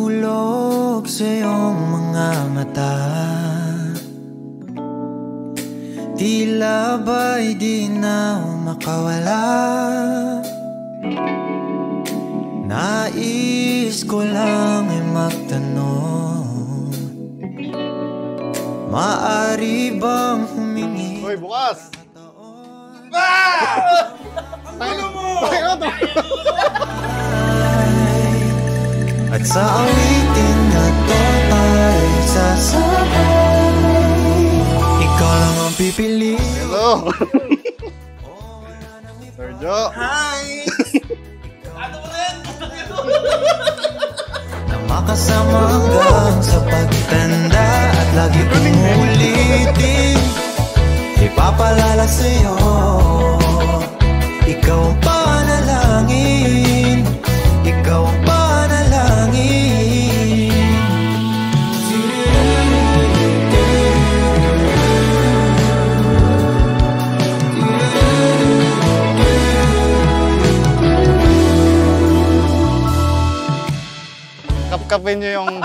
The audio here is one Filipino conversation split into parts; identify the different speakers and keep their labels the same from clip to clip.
Speaker 1: Nahulog sa iyong mga mata, tila ba'y di na makawala. Nais ko lang ay magtanong, maaari bang humingi?
Speaker 2: Hoy, bukas!
Speaker 3: Ano mo?
Speaker 1: At sa awitin na to ay sasabay, ikaw lang ang pipili.
Speaker 2: Hello! Sergio!
Speaker 3: Hi! Ano mo rin?
Speaker 1: Na makasama hanggang sa pagtanda, at lagi kong ulitin, ipapalala sa'yo, ikaw ang panalangin, ikaw ang panalangin.
Speaker 2: Kapkapin niyo yung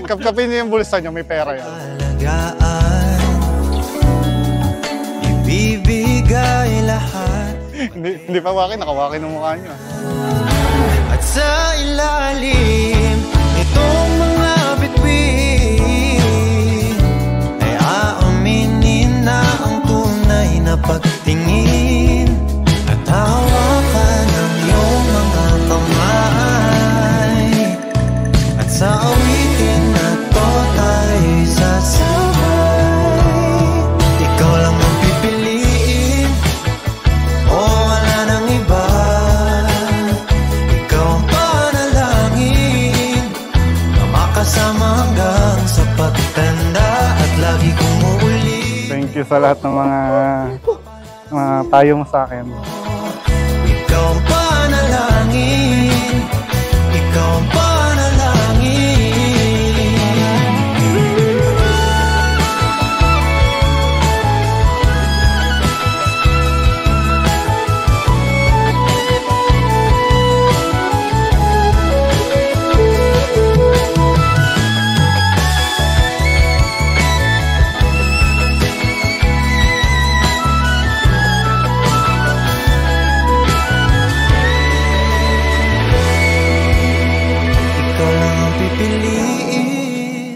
Speaker 2: kapkapin niyo yung bulsa niyo, may pera yan.
Speaker 1: Alagaan, ibibigay lahat.
Speaker 2: Hindi pa wakin, nakawakin ng mukha niyo.
Speaker 1: At sa ilalim itong mga bituin ay aaminin na ang tunay na pagtingin, at hawakan ng iyong mga kamay. At sa awitin na to tayo sasabay, ikaw lang ang pipiliin, o wala nang iba. Ikaw ang panalangin, na makasama hanggang sa pagtanda, at lagi kong uulit.
Speaker 2: Thank you sa lahat ng mga payo mo sa akin.
Speaker 1: Ikaw ang panalangin, ikaw ang panalangin.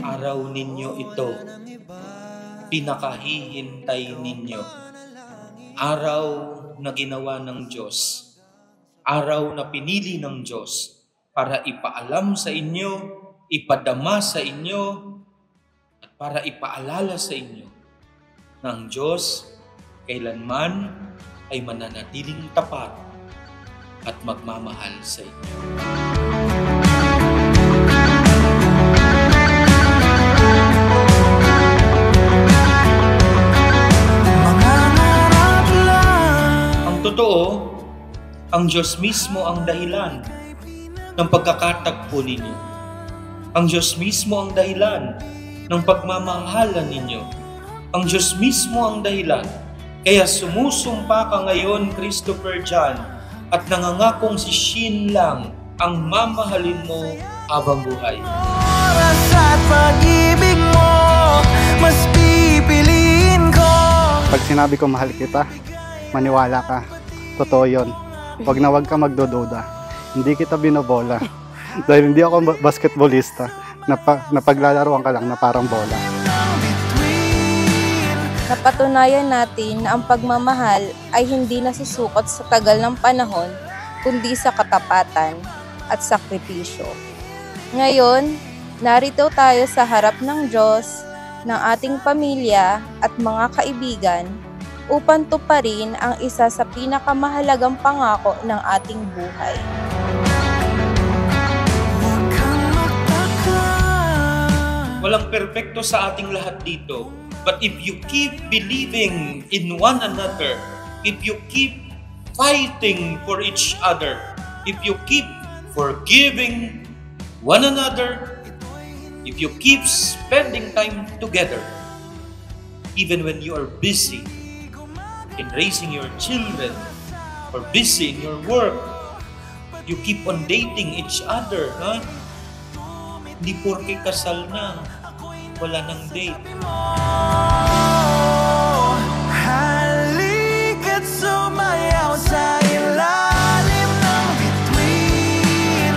Speaker 3: Araw ninyo ito, pinakahihintay ninyo. Araw na ginawa ng Diyos. Araw na pinili ng Diyos para ipaalam sa inyo, ipadama sa inyo, at para ipaalala sa inyo na ang Diyos kailanman ay mananatiling tapat at magmamahal sa inyo. Totoo, ang Diyos mismo ang dahilan ng pagkakatagpo ninyo. Ang Diyos mismo ang dahilan ng pagmamahalan ninyo. Ang Diyos mismo ang dahilan. Kaya sumusumpa ka ngayon, Christopher John, at nangangakong si Shin lang ang mamahalin mo habang buhay.
Speaker 1: Oras at pag-ibig mo, mas pipiliin ko.
Speaker 2: Pag sinabi ko mahal kita, maniwala ka. Totoo yun. Huwag na huwag ka magdududa. Hindi kita binobola. Dahil hindi ako basketballista. Napaglalaruan ka lang na parang bola.
Speaker 4: Napatunayan natin na ang pagmamahal ay hindi nasusukot sa tagal ng panahon, kundi sa katapatan at sakripisyo. Ngayon, narito tayo sa harap ng Diyos, ng ating pamilya at mga kaibigan, upang tuparin ang isa sa pinakamahalagang pangako ng ating buhay.
Speaker 3: Walang perpekto sa ating lahat dito. But if you keep believing in one another, if you keep fighting for each other, if you keep forgiving one another, if you keep spending time together, even when you are busy in raising your children or busy in your work, you keep on dating each other, huh? Hindi porke kasal na, wala ng date.
Speaker 1: Halika't sumayaw sa ilalim ng bituin,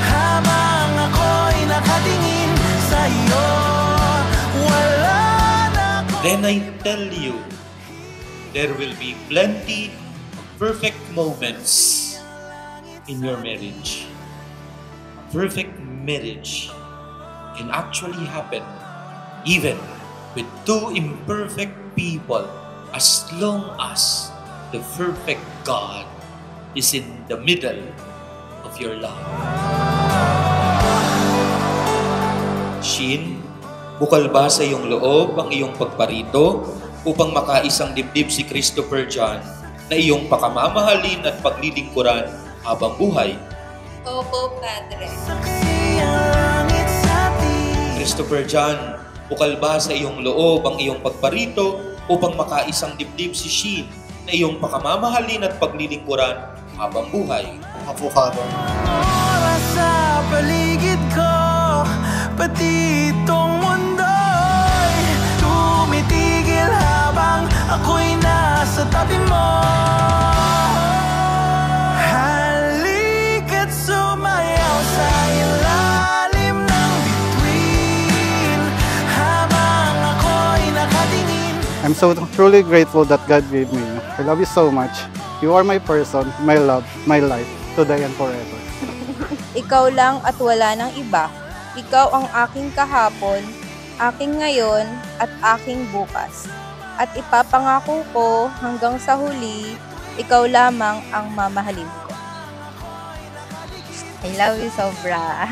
Speaker 1: habang ako'y nakatingin sa'yo. Wala na akong
Speaker 3: Then I tell you, there will be plenty of perfect moments in your marriage. A perfect marriage can actually happen even with two imperfect people, as long as the perfect God is in the middle of your love. Shin, bukal ba sa iyong loob ang iyong pagparito upang makaisang dibdib si Christopher John na iyong pakamamahalin at paglilingkuran habang buhay?
Speaker 4: Opo, Padre.
Speaker 1: saksi ang langit sa atin.
Speaker 3: Christopher John, bukal ba sa iyong loob ang iyong pagparito upang makaisang dibdib si Shin na iyong pakamamahalin at paglilingkuran habang buhay?
Speaker 2: Apo, Father.
Speaker 1: Oras sa paligid ko, pati itong mundo'y tumitigil habang ako'y nasa tabi mo. Halika't sumayaw sa ilalim ng bituin, habang ako'y nakatingin.
Speaker 2: I'm so truly grateful that God gave me you. I love you so much. You are my person, my love, my life, today and forever.
Speaker 4: Ikaw lang at wala nang iba. Ikaw ang aking kahapon, aking ngayon, at aking bukas. At ipapangako ko hanggang sa huli, ikaw lamang ang mamahalin ko. I love you sobra.